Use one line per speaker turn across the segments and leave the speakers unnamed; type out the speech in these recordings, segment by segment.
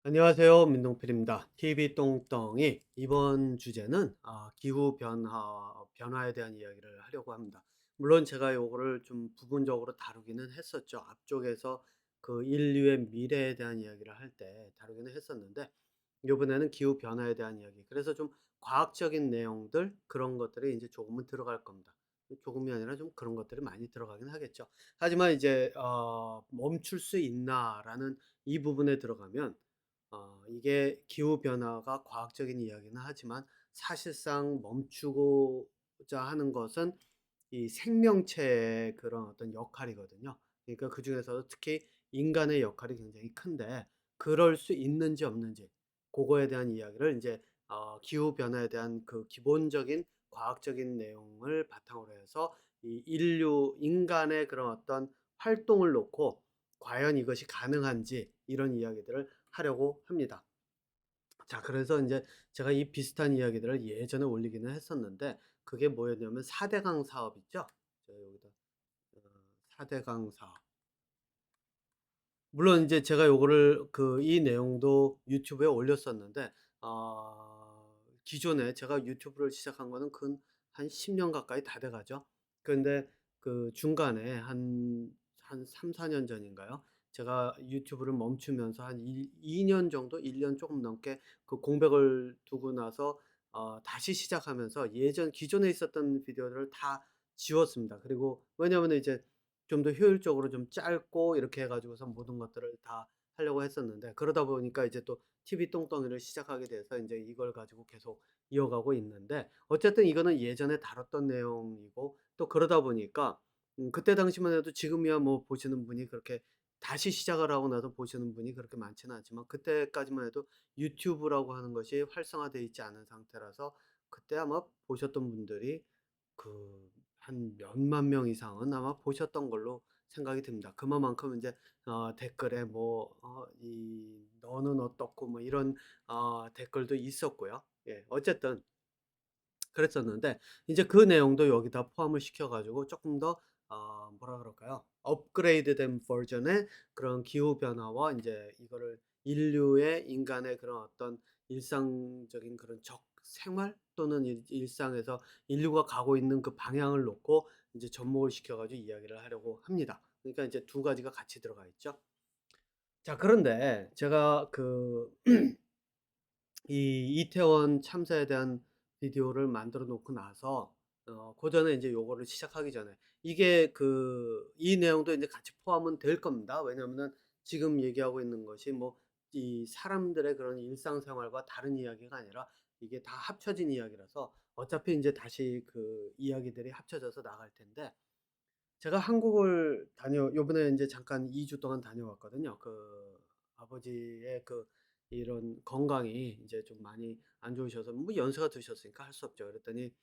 안녕하세요. 민동필입니다. TV 똥덩이 이번 주제는 기후 변화에 대한 이야기를 하려고 합니다. 물론 제가 요거를 좀 부분적으로 다루기는 했었죠. 앞쪽에서 그 인류의 미래에 대한 이야기를 할 때 다루기는 했었는데 요번에는 기후 변화에 대한 이야기. 그래서 좀 과학적인 내용들 그런 것들이 이제 조금은 들어갈 겁니다. 조금이 아니라 좀 그런 것들이 많이 들어가긴 하겠죠. 하지만 이제 '멈출 수 있나.'라는 이 부분에 들어가면 이게 기후 변화가 과학적인 이야기는 하지만 사실상 멈추고자 하는 것은 이 생명체의 그런 어떤 역할이거든요. 그러니까 그중에서도 특히 인간의 역할이 굉장히 큰데 그럴 수 있는지 없는지 그거에 대한 이야기를 이제 기후 변화에 대한 그 기본적인 과학적인 내용을 바탕으로 해서 이 인간의 그런 어떤 활동을 놓고 과연 이것이 가능한지 이런 이야기들을 하려고 합니다. 자, 그래서 이제 제가 이 비슷한 이야기들을 예전에 올리기는 했었는데 그게 뭐였냐면 4 대강 사업 있죠? 저 여기다 어 4 대강 사업. 물론 이제 제가 요거를 이 내용도 유튜브에 올렸었는데 기존에 제가 유튜브를 시작한 거는 한 10년 가까이 다 돼 가죠. 근데 그 중간에 한 3-4년 전인가요? 제가 유튜브를 멈추면서 한 2년 정도 1년 조금 넘게 그 공백을 두고 나서 다시 시작하면서 기존에 있었던 비디오들을 다 지웠습니다. 그리고 왜냐하면은 이제 좀 더 효율적으로 좀 짧고 이렇게 해 가지고서 모든 것들을 다 하려고 했었는데 그러다 보니까 이제 또 TV 똥덩이를 시작하게 돼서 인제 이걸 가지고 계속 이어가고 있는데 어쨌든 이거는 예전에 다뤘던 내용이고 또 그러다 보니까 그때 당시만 해도 지금이야 뭐 보시는 분이 그렇게 다시 시작을 하고 나서 보시는 분이 그렇게 많지는 않지만 그때까지만 해도 유튜브라고 하는 것이 활성화되어 있지 않은 상태라서 그때 아마 보셨던 분들이 그 한 몇만 명 이상은 아마 보셨던 걸로 생각이 듭니다. 그만큼 이제 댓글에 뭐 이 "너는 어떻고." 뭐 이런 댓글도 있었고요. 예. 어쨌든 그랬었는데 이제 그 내용도 여기다 포함을 시켜 가지고 조금 더 뭐라 그럴까요? 업그레이드된 버전의 그런 기후 변화와 이제 이거를 인간의 그런 어떤 일상적인 그런 생활 또는 일상에서 인류가 가고 있는 그 방향을 놓고 이제 접목을 시켜 가지고 이야기를 하려고 합니다. 그러니까 이제 두 가지가 같이 들어가 있죠. 자, 그런데 제가 이 이태원 참사에 대한 비디오를 만들어 놓고 나서 고전에 인제 요거를 시작하기 전에 이게 이 내용도 인제 같이 포함은 될 겁니다. 왜냐하면은 지금 얘기하고 있는 것이 뭐 이 사람들의 그런 일상생활과 다른 이야기가 아니라 이게 다 합쳐진 이야기라서 어차피 인제 다시 그 이야기들이 합쳐져서 나갈 텐데 제가 한국을 요번에 인제 잠깐 2주 동안 다녀왔거든요. 아버지의 이런 건강이 인제 좀 많이 안 좋으셔서 뭐 연세가 드셨으니까 할 수 없죠. 그랬더니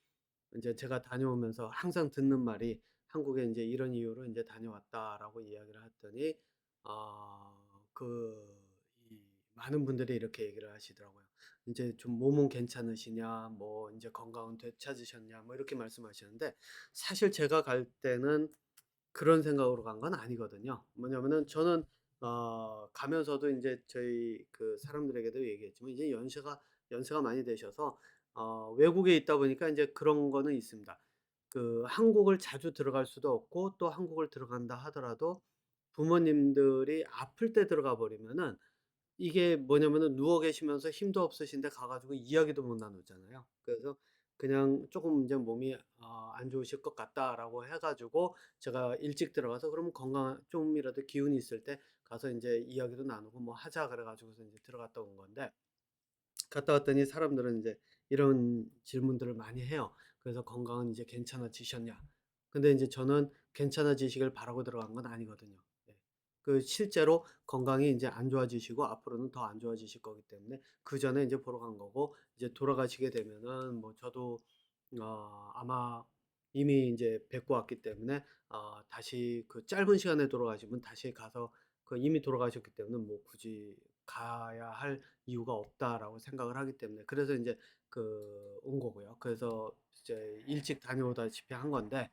인제 제가 다녀오면서 항상 듣는 말이 "한국에 인제 이런 이유로 인제 다녀왔다."라고 이야기를 했더니 이 많은 분들이 이렇게 얘기를 하시더라고요. 인제 좀 "몸은 괜찮으시냐?" 뭐 인제 "건강은 되찾으셨냐?" 뭐 이렇게 말씀하시는데 사실 제가 갈 때는 그런 생각으로 간 건 아니거든요. 뭐냐면은 저는 가면서도 인제 저희 그 사람들에게도 얘기했지만 이제 연세가 많이 되셔서 외국에 있다 보니까 인제 그런 거는 있습니다. 한국을 자주 들어갈 수도 없고 또 한국을 들어간다 하더라도 부모님들이 아플 때 들어가 버리면은 이게 뭐냐면은 누워 계시면서 힘도 없으신데 가 가지고 이야기도 못 나누잖아요. 그래서 그냥 쪼금 인제 몸이 "안 좋으실 것 같다."라고 해 가지고 제가 일찍 들어가서 그러면 좀이라도 기운이 있을 때 가서 인제 이야기도 나누고 뭐 하자 그래 가지고서 인제 들어갔다 온 건데 갔다 왔더니 사람들은 인제 이런 질문들을 많이 해요. 그래서 "건강은 이제 괜찮아지셨냐?" 근데 인제 저는 괜찮아지시길 바라고 들어간 건 아니거든요. 네. 실제로 건강이 인제 안 좋아지시고 앞으로는 더 안 좋아지실 거기 때문에 그전에 인제 보러 간 거고 이제 돌아가시게 되면은 뭐 저도 아마 이미 인제 뵙고 왔기 때문에 다시 짧은 시간에 돌아가시면 다시 가서 이미 돌아가셨기 때문에 뭐 '굳이 가야 할 이유가 없다.'라고 생각을 하기 때문에 그래서 인제 온 거고요. 그래서 이제 일찍 다녀오다시피 한 건데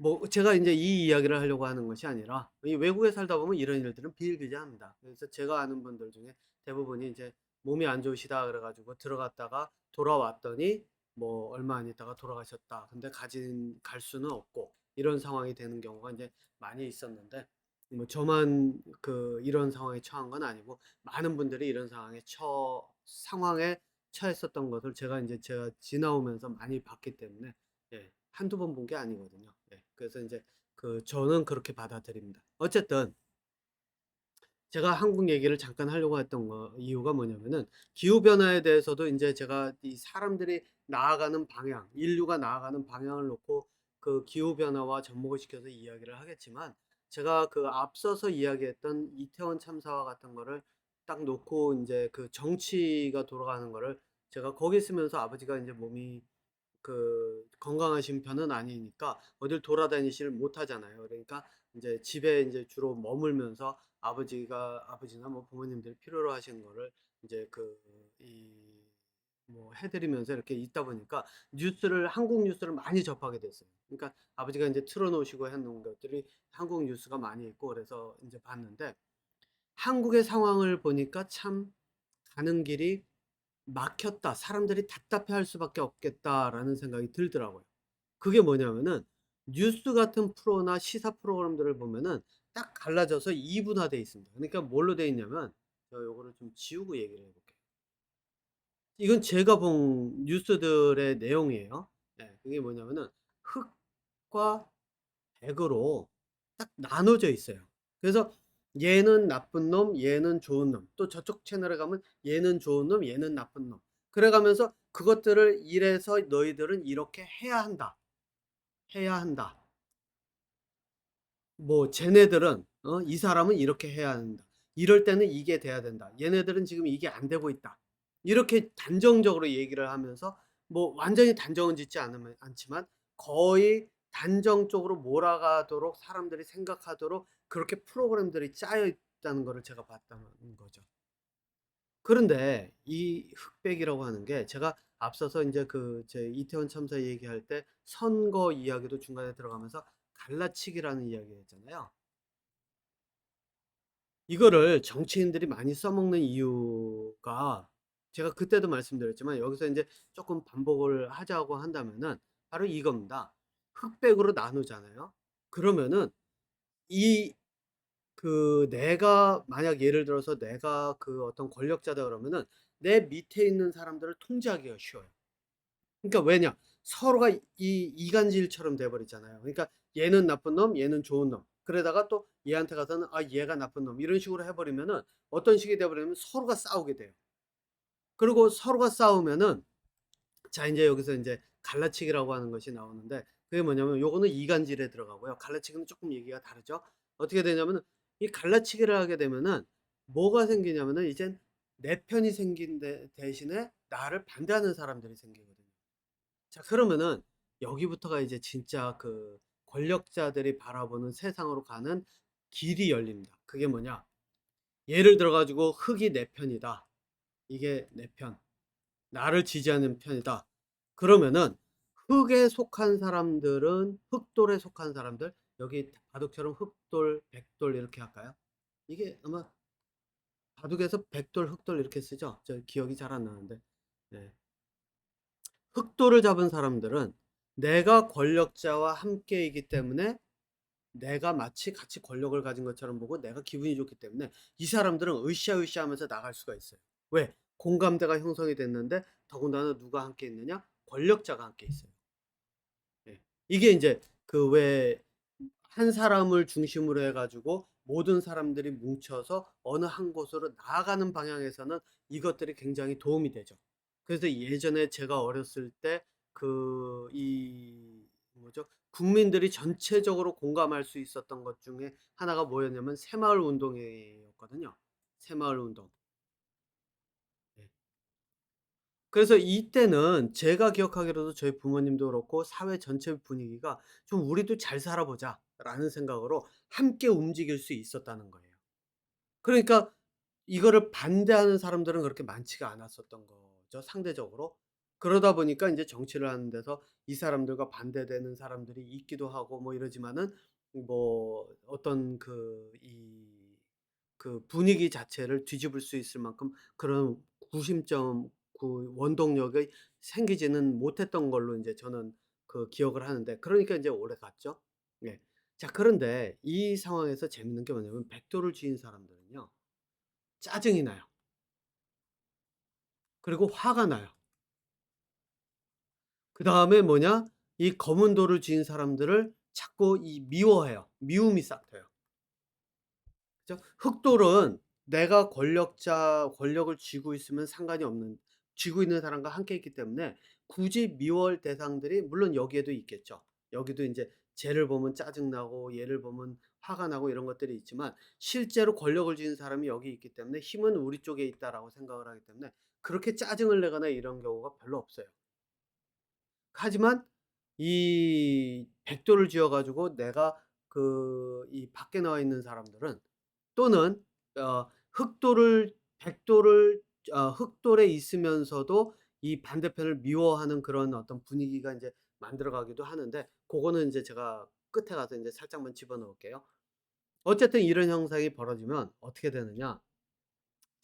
뭐 제가 인제 이 이야기를 하려고 하는 것이 아니라 이 외국에 살다 보면 이런 일들은 비일비재합니다. 그래서 제가 아는 분들 중에 대부분이 인제 "몸이 안 좋으시다." 그래 가지고 들어갔다가 돌아왔더니 뭐 얼마 안 있다가 돌아가셨다. 근데 갈 수는 없고 이런 상황이 되는 경우가 인제 많이 있었는데 뭐 저만 이런 상황에 처한 건 아니고 많은 분들이 이런 상황에 처했었던 것을 제가 지나오면서 많이 봤기 때문에 예. 한두 번 본 게 아니거든요. 예. 그래서 인제 저는 그렇게 받아들입니다. 어쨌든 제가 한국 얘기를 잠깐 하려고 했던 이유가 뭐냐면은 기후 변화에 대해서도 인제 제가 이 사람들이 나아가는 방향, 인류가 나아가는 방향을 놓고 기후 변화와 접목을 시켜서 이야기를 하겠지만 제가 앞서서 이야기했던 이태원 참사와 같은 거를 딱 놓고 인제 정치가 돌아가는 거를 제가 거기 있으면서 아버지가 인제 몸이 건강하신 편은 아니니까 어딜 돌아다니지를 못하잖아요. 그러니까 인제 집에 인제 주로 머물면서 아버지나 뭐 부모님들이 필요로 하시는 거를 인제 이 뭐 해 드리면서 이렇게 있다 보니까 한국 뉴스를 많이 접하게 됐어요. 그러니까 아버지가 인제 틀어 놓으시고 해 놓은 것들이 한국 뉴스가 많이 있고 그래서 인제 봤는데 한국의 상황을 보니까 참 '가는 길이 막혔다. 사람들이 답답해할 수밖에 없겠다.'라는 생각이 들더라고요. 그게 뭐냐면은 뉴스 같은 프로나 시사 프로그램들을 보면은 딱 갈라져서 이분화돼 있습니다. 그러니까 뭘로 돼 있냐면 제가 요거를 좀 지우고 얘기를 해 볼게요. 이건 제가 본 뉴스들의 내용이에요. 예. 그게 뭐냐면은 흑과 백으로 딱 나눠져 있어요. 그래서 얘는 나쁜 놈, 얘는 좋은 놈. 또 저쪽 채널에 가면 얘는 좋은 놈, 얘는 나쁜 놈. 그래 가면서 그것들을 이래서 너희들은 이렇게 해야 한다. 해야 한다. 뭐 쟤네들은 이 사람은 이렇게 해야 한다. 이럴 때는 이게 돼야 된다. 얘네들은 지금 이게 안 되고 있다. 이렇게 단정적으로 얘기를 하면서 뭐 완전히 단정은 짓지 않지만 거의 단정적으로 몰아가도록 사람들이 생각하도록 그렇게 프로그램들이 짜여 있다는 거를 제가 봤다는 거죠. 그런데 이 흑백이라고 하는 게 제가 앞서서 인제 제 이태원 참사 얘기할 때 선거 이야기도 중간에 들어가면서 갈라치기라는 이야기했잖아요. 이거를 정치인들이 많이 써먹는 이유가 제가 그때도 말씀드렸지만 여기서 인제 쪼끔 반복을 하자고 한다면은 바로 이겁니다. 흑백으로 나누잖아요. 그러면은 이 내가 만약 예를 들어서 내가 어떤 권력자다 그러면은 내 밑에 있는 사람들을 통제하기가 쉬워요. 그러니까 왜냐? 서로가 이간질처럼 돼 버리잖아요. 그러니까 얘는 나쁜 놈, 얘는 좋은 놈. 그러다가 또 얘한테 가서는 '아 얘가 나쁜 놈.' 이런 식으로 해 버리면은 어떤 식이 돼 버리냐면 서로가 싸우게 돼요. 그리고 서로가 싸우면은 자 인제 여기서 인제 갈라치기라고 하는 것이 나오는데 그게 뭐냐면 요거는 이간질에 들어가고요. 갈라치기는 쪼끔 얘기가 다르죠. 어떻게 되냐면은 이 갈라치기를 하게 되면은 뭐가 생기냐면은 이젠 내 편이 대신에 나를 반대하는 사람들이 생기거든요. 자 그러면은 여기부터가 이제 진짜 권력자들이 바라보는 세상으로 가는 길이 열립니다. 그게 뭐냐? 예를 들어 가지고 흑이 내 편이다. 이게 내 편. 나를 지지하는 편이다. 그러면은 흑에 속한 사람들은 흑돌에 속한 사람들 여기 바둑처럼 흑돌, 백돌 이렇게 할까요? 이게 아마 바둑에서 백돌, 흑돌 이렇게 쓰죠? 저 기억이 잘 안 나는데. 네. 흑돌을 잡은 사람들은 내가 권력자와 함께이기 때문에 내가 마치 같이 권력을 가진 것처럼 보고 내가 기분이 좋기 때문에 이 사람들은 으쌰으쌰하면서 나갈 수가 있어요. 왜? 공감대가 형성이 됐는데 더군다나 누가 함께 있느냐? 권력자가 함께 있어요. 예. 이게 인제 왜 한 사람을 중심으로 해 가지고 모든 사람들이 뭉쳐서 어느 한 곳으로 나아가는 방향에서는 이것들이 굉장히 도움이 되죠. 그래서 예전에 제가 어렸을 때 이 뭐죠? 국민들이 전체적으로 공감할 수 있었던 것 중에 하나가 뭐였냐면 새마을 운동이었거든요. 새마을 운동. 예. 그래서 이때는 제가 기억하기로도 저희 부모님도 그렇고 사회 전체 분위기가 좀 '우리도 잘 살아 보자.'라는 생각으로 함께 움직일 수 있었다는 거예요. 그러니까 이거를 반대하는 사람들은 그렇게 많지가 않았었던 거죠, 상대적으로. 그러다 보니까 인제 정치를 하는 데서 이 사람들과 반대되는 사람들이 있기도 하고 뭐 이러지만은 뭐 어떤 그 분위기 자체를 뒤집을 수 있을 만큼 그런 구심점 그 원동력이 생기지는 못했던 걸로 인제 저는 그 기억을 하는데, 그러니까 인제 오래갔죠. 예. 자, 그런데 이 상황에서 재밌는 게 뭐냐면 백도를 지은 사람들은요, 짜증이 나요. 그리고 화가 나요. 그다음에 뭐냐? 이 검은 돌을 쥐인 사람들을 자꾸 미워해요. 미움이 싹 트요. 그죠? 흑돌은 내가 권력을 쥐고 있으면 상관이 없는, 쥐고 있는 사람과 함께 있기 때문에 굳이 미워할 대상들이 물론 여기에도 있겠죠. 여기도 인제 쟤를 보면 짜증 나고 얘를 보면 화가 나고 이런 것들이 있지만, 실제로 권력을 쥐는 사람이 여기 있기 때문에 '힘은 우리 쪽에 있다.'라고 생각을 하기 때문에 그렇게 짜증을 내거나 이런 경우가 별로 없어요. 하지만 이 백도를 지어 가지고 내가 이 밖에 나와 있는 사람들은, 또는 흑돌을 백돌을 흑돌에 있으면서도 이 반대편을 미워하는 그런 어떤 분위기가 인제 만들어 가기도 하는데, 고거는 인제 제가 끝에 가서 인제 살짝만 집어넣을게요. 어쨌든 이런 현상이 벌어지면 어떻게 되느냐.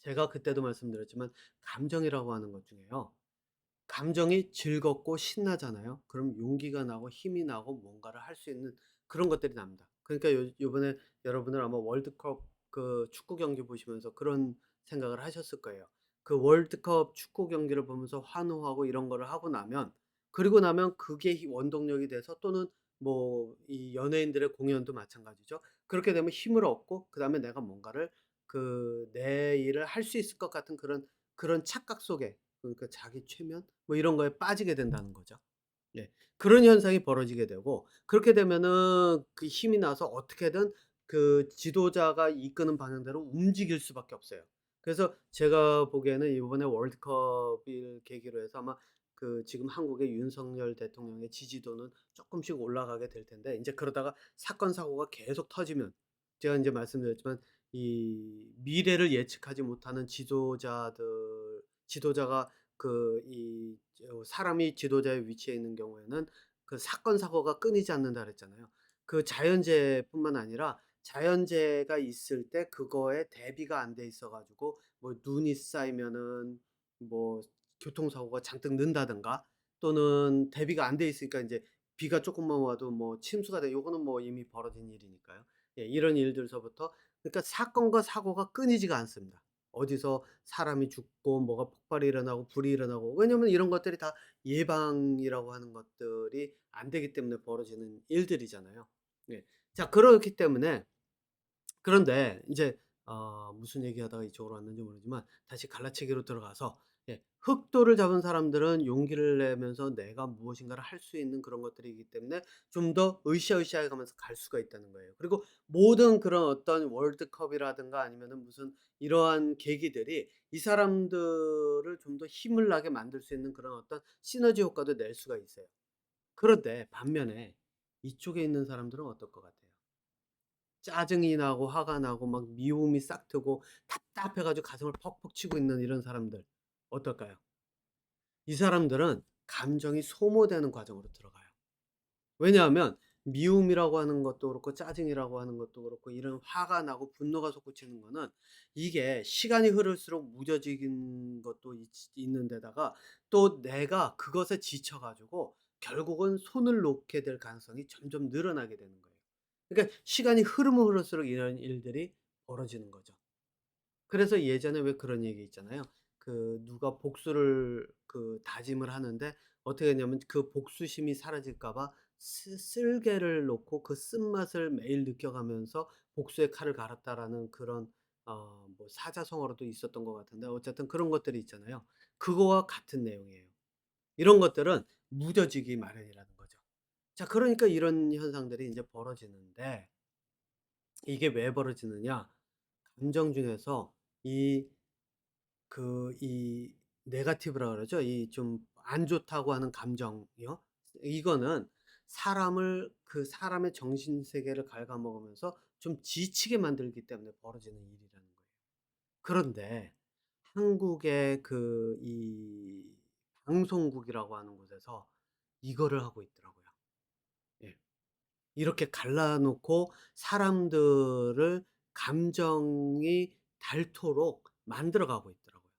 제가 그때도 말씀드렸지만 감정이라고 하는 것 중에요, 감정이 즐겁고 신나잖아요. 그럼 용기가 나고 힘이 나고 뭔가를 할 수 있는 그런 것들이 납니다. 그러니까 요번에 여러분들 아마 월드컵 그 축구 경기 보시면서 그런 생각을 하셨을 거예요. 그 월드컵 축구 경기를 보면서 환호하고 이런 거를 하고 나면, 그리고 나면 그게 원동력이 돼서, 또는 뭐 이 연예인들의 공연도 마찬가지죠. 그렇게 되면 힘을 얻고 그다음에 내가 뭔가를 내 일을 할 수 있을 것 같은 그런 착각 속에, 그러니까 자기 최면 뭐 이런 거에 빠지게 된다는 거죠. 예. 그런 현상이 벌어지게 되고, 그렇게 되면은 그 힘이 나서 어떻게든 그 지도자가 이끄는 방향대로 움직일 수밖에 없어요. 그래서 제가 보기에는 이번에 월드컵을 계기로 해서 아마 지금 한국의 윤석열 대통령의 지지도는 쪼끔씩 올라가게 될 텐데, 인제 그러다가 사건 사고가 계속 터지면, 제가 인제 말씀드렸지만 이 미래를 예측하지 못하는 지도자가 사람이 지도자의 위치에 있는 경우에는 그 사건 사고가 끊이지 않는다 그랬잖아요. 그 자연재해뿐만 아니라 자연재해가 있을 때 그거에 대비가 안 돼 있어 가지고 뭐 눈이 쌓이면은 뭐 교통사고가 잔뜩 는다든가, 또는 대비가 안 돼 있으니까 인제 비가 쪼끔만 와도 뭐 침수가 돼, 요거는 뭐 이미 벌어진 일이니까요. 예, 이런 일들서부터, 그러니까 사건과 사고가 끊이지가 않습니다. 어디서 사람이 죽고 뭐가 폭발이 일어나고 불이 일어나고, 왜냐면 이런 것들이 다 예방이라고 하는 것들이 안 되기 때문에 벌어지는 일들이잖아요. 예. 자, 그렇기 때문에, 그런데 인제 무슨 얘기하다가 이쪽으로 왔는지 모르지만 다시 갈라치기로 들어가서, 예, 흑도를 잡은 사람들은 용기를 내면서 내가 무엇인가를 할 수 있는 그런 것들이기 때문에 좀 더 으쌰으쌰해 가면서 갈 수가 있다는 거예요. 그리고 모든 그런 어떤 월드컵이라든가 아니면은 무슨 이러한 계기들이 이 사람들을 좀 더 힘을 나게 만들 수 있는 그런 어떤 시너지 효과도 낼 수가 있어요. 그런데 반면에 이쪽에 있는 사람들은 어떨 것 같아요? 짜증이 나고 화가 나고 막 미움이 싹 트고 답답해 가지고 가슴을 퍽퍽 치고 있는 이런 사람들 어떨까요? 이 사람들은 감정이 소모되는 과정으로 들어가요. 왜냐하면 미움이라고 하는 것도 그렇고 짜증이라고 하는 것도 그렇고 이런 화가 나고 분노가 솟구치는 거는, 이게 시간이 흐를수록 무뎌지는 것도 있는 데다가 또 내가 그것에 지쳐 가지고 결국은 손을 놓게 될 가능성이 점점 늘어나게 되는 거예요. 그러니까 시간이 흐르면 흐를수록 이런 일들이 벌어지는 거죠. 그래서 예전에 왜 그런 얘기 있잖아요. 누가 복수를 다짐을 하는데 어떻게 했냐면 그 복수심이 사라질까 봐 쓸개를 놓고 그 쓴맛을 매일 느껴가면서 복수의 칼을 갈았다라는 그런 뭐 사자성어로도 있었던 것 같은데, 어쨌든 그런 것들이 있잖아요. 그거와 같은 내용이에요. 이런 것들은 무뎌지기 마련이라는 거죠. 자, 그러니까 이런 현상들이 이제 벌어지는데, 이게 왜 벌어지느냐? 감정 중에서 이 이 네거티브라 그러죠. 이 좀 안 좋다고 하는 감정이요. 이거는 사람의 정신 세계를 갉아먹으면서 좀 지치게 만들기 때문에 벌어지는 일이라는 거예요. 그런데 한국의 방송국이라고 하는 곳에서 이거를 하고 있더라고요. 예. 이렇게 갈라 놓고 사람들을 감정이 닳도록 만들어 가고 있더라고요.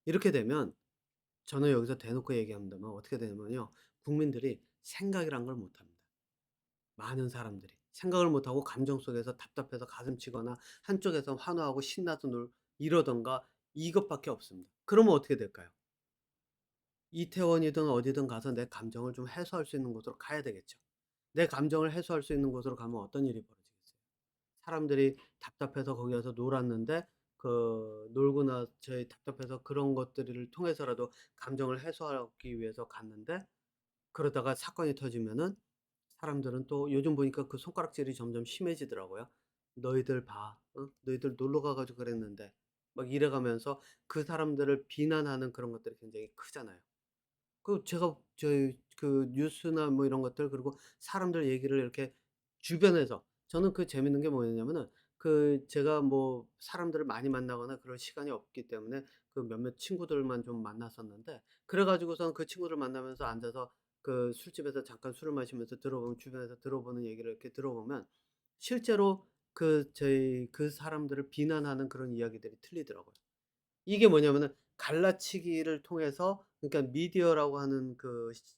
이렇게 되면 저는 여기서 대놓고 얘기합니다만 어떻게 되냐면요. 국민들이 생각이란 걸 못합니다. 많은 사람들이. 생각을 못하고 감정 속에서 답답해서 가슴 치거나 한쪽에서 환호하고 신나서 이러던가 이것밖에 없습니다. 그러면 어떻게 될까요? 이태원이든 어디든 가서 내 감정을 좀 해소할 수 있는 곳으로 가야 되겠죠. 내 감정을 해소할 수 있는 곳으로 가면 어떤 일이 벌어지겠어요? 사람들이 답답해서 거기 가서 놀았는데 놀고 나 저희 답답해서 그런 것들을 통해서라도 감정을 해소하기 위해서 갔는데 그러다가 사건이 터지면은 사람들은 또 요즘 보니까 그 손가락질이 점점 심해지더라고요. "너희들 봐. 어? 너희들 놀러 가 가지고 그랬는데." 막 이래 가면서 그 사람들을 비난하는 그런 것들이 굉장히 크잖아요. 제가 저희 뉴스나 뭐 이런 것들 그리고 사람들 얘기를 이렇게 주변에서 저는 재밌는 게 뭐였냐면은 제가 뭐 사람들을 많이 만나거나 그럴 시간이 없기 때문에 몇몇 친구들만 좀 만났었는데 그래 가지고선 그 친구들 만나면서 앉아서 술집에서 잠깐 술을 마시면서 들어보면 주변에서 들어보는 얘기를 이렇게 들어보면 실제로 저희 그 사람들을 비난하는 그런 이야기들이 틀리더라고요. 이게 뭐냐면은 갈라치기를 통해서 그러니까 미디어라고 하는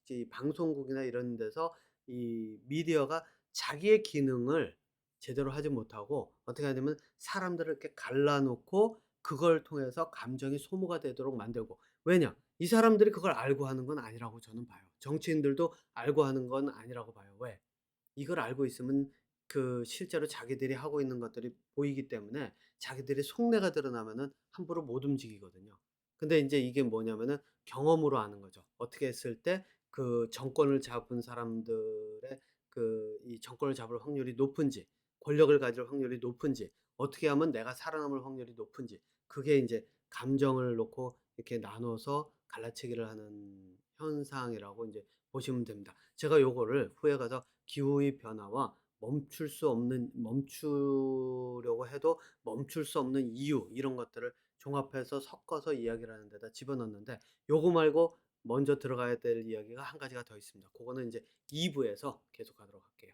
이 방송국이나 이런 데서 이 미디어가 자기의 기능을 제대로 하지 못하고 어떻게 하냐면 사람들을 이렇게 갈라 놓고 그걸 통해서 감정이 소모가 되도록 만들고 왜냐? 이 사람들이 그걸 알고 하는 건 아니라고 저는 봐요. 정치인들도 알고 하는 건 아니라고 봐요. 왜? 이걸 알고 있으면 실제로 자기들이 하고 있는 것들이 보이기 때문에 자기들의 속내가 드러나면은 함부로 못 움직이거든요. 근데 인제 이게 뭐냐면은 경험으로 아는 거죠. 어떻게 했을 때 정권을 잡은 사람들의 이 정권을 잡을 확률이 높은지, 권력을 가질 확률이 높은지, 어떻게 하면 내가 살아남을 확률이 높은지 그게 인제 감정을 놓고 이렇게 나눠서 갈라치기를 하는 현상이라고 인제 보시면 됩니다. 제가 요거를 후에 가서 기후의 변화와 멈추려고 해도 멈출 수 없는 이유 이런 것들을 종합해서 섞어서 이야기를 하는 데다 집어넣는데 요거 말고 먼저 들어가야 될 이야기가 한 가지가 더 있습니다. 그거는 이제 2 부에서 계속하도록 할게요.